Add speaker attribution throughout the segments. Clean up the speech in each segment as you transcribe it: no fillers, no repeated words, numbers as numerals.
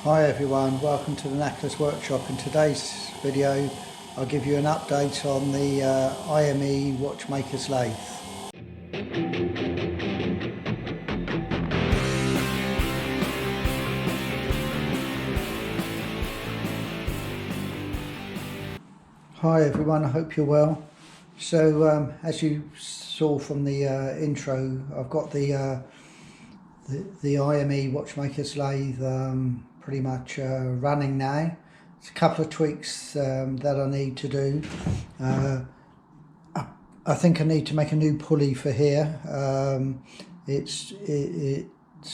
Speaker 1: Hi everyone, welcome to the Knackler's workshop. In today's video I'll give you an update on the I.M.E Watchmakers Lathe. Hi everyone, I hope you're well. So as you saw from the intro, I've got the I.M.E Watchmakers Lathe pretty much running now. There's a couple of tweaks that I need to do. I think I need to make a new pulley for here. It's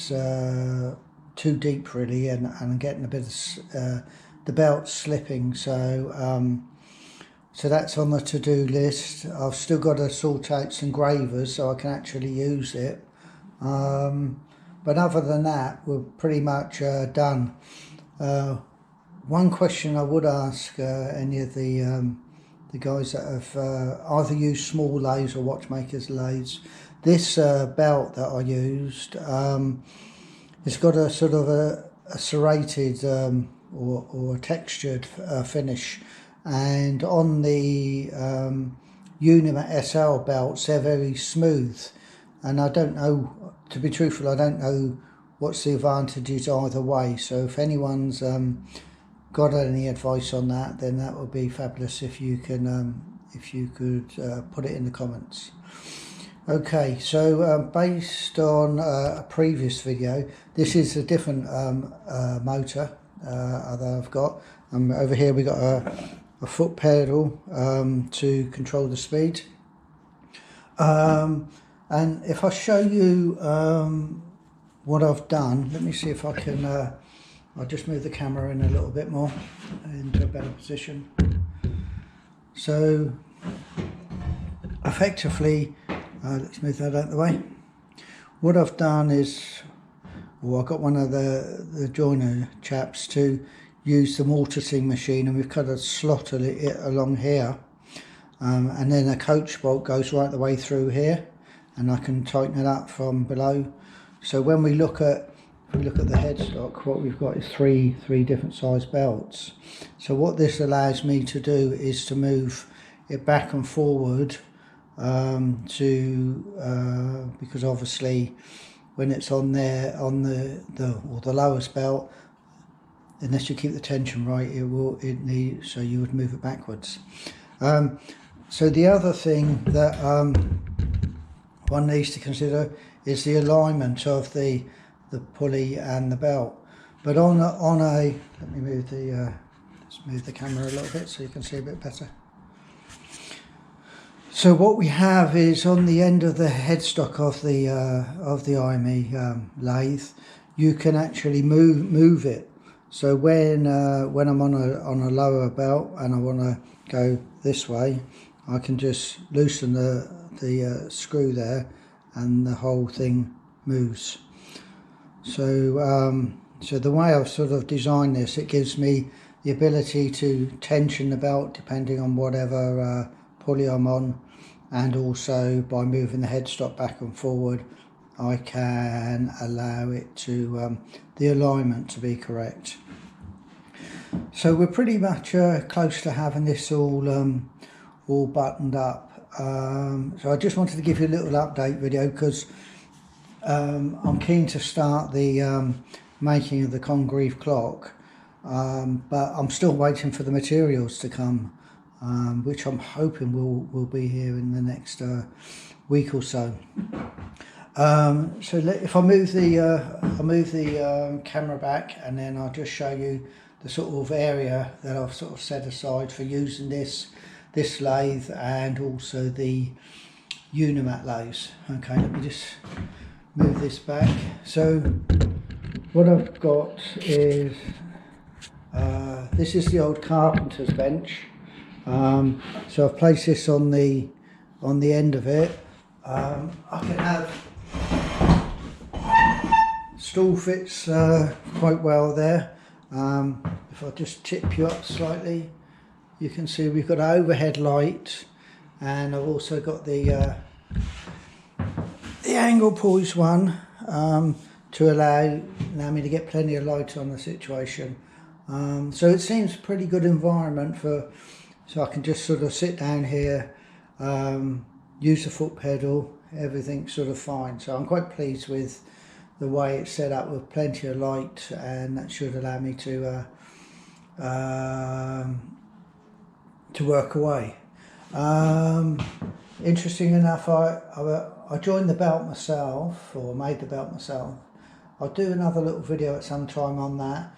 Speaker 1: too deep really, and I'm getting a bit of the belt slipping, so that's on the to-do list. I've still got to sort out some gravers so I can actually use it. But other than that, we're pretty much done. One question I would ask any of the guys that have either used small lathes or watchmakers lathes, this belt that I used, it's got a sort of a serrated or a textured finish, and on the IME SL belts they're very smooth, and I don't know, to be truthful, I don't know what's the advantages either way. So if anyone's got any advice on that, then that would be fabulous if you could put it in the comments. Okay, so based on a previous video, this is a different motor that I've got. Over here we got a foot pedal to control the speed. And if I show you what I've done, let me see if I can, I'll just move the camera in a little bit more into a better position. So effectively, let's move that out of the way. What I've done is, well, I got one of the joiner chaps to use the mortising machine, and we've cut a slot it along here, and then a coach bolt goes right the way through here, and I can tighten it up from below. So when we look at the headstock, what we've got is three different size belts. So what this allows me to do is to move it back and forward because obviously when it's on there on the lowest belt, unless you keep the tension right, so you would move it backwards. So the other thing that one needs to consider is the alignment of the pulley and the belt. But let me move let's move the camera a little bit so you can see a bit better. So what we have is, on the end of the headstock of the I.M.E lathe, you can actually move it. So when I'm on a lower belt and I want to go this way, I can just loosen the screw there, and the whole thing moves. So so the way I've sort of designed this, it gives me the ability to tension the belt depending on whatever pulley I'm on, and also by moving the headstock back and forward, I can allow it to the alignment to be correct. So we're pretty much close to having this all buttoned up. So I just wanted to give you a little update video, because I'm keen to start the making of the Congreve clock, but I'm still waiting for the materials to come, which I'm hoping will be here in the next week or so. So if I move the camera back, and then I'll just show you the sort of area that I've sort of set aside for using this lathe, and also the Unimat lathes. Okay, let me just move this back. So what I've got is this is the old carpenter's bench. So I've placed this on the end of it. I can have stool fits quite well there. If I just tip you up slightly, you can see we've got an overhead light, and I've also got the angle poise one to allow me to get plenty of light on the situation. So it seems a pretty good environment so I can just sort of sit down here, use the foot pedal, everything's sort of fine. So I'm quite pleased with the way it's set up with plenty of light, and that should allow me to work away. Interesting enough, I joined the belt myself, or made the belt myself. I'll do another little video at some time on that.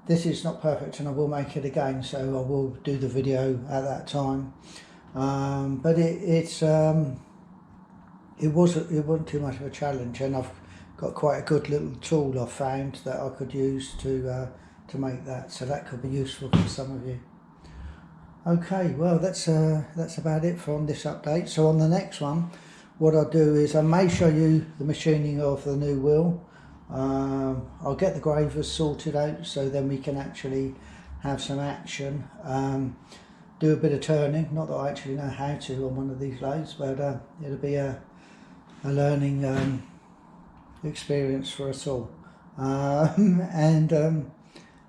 Speaker 1: This is not perfect, and I will make it again, so I will do the video at that time. But it wasn't too much of a challenge, and I've got quite a good little tool I've found that I could use to make that, so that could be useful for some of you. Okay, well that's about it from this update. So on the next one, what I'll do is I may show you the machining of the new wheel. I'll get the gravers sorted out so then we can actually have some action. Do a bit of turning, not that I actually know how to on one of these lathes, but it'll be a learning experience for us all.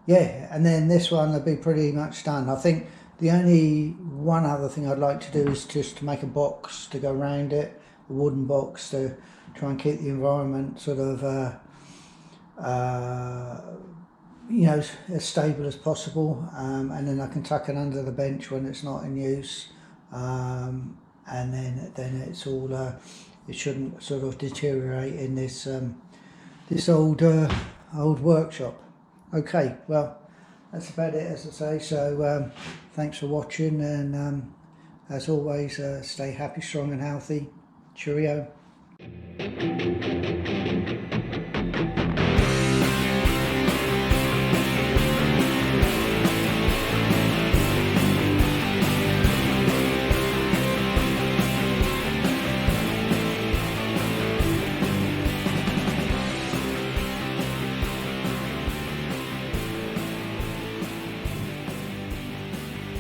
Speaker 1: Yeah, and then this one will be pretty much done. I think the only one other thing I'd like to do is just to make a box to go around it, a wooden box, to try and keep the environment sort of you know, as stable as possible, and then I can tuck it under the bench when it's not in use, and then it's all it shouldn't sort of deteriorate in this this old workshop. Okay, well that's about it, as I say. So thanks for watching, and as always, stay happy, strong and healthy. Cheerio.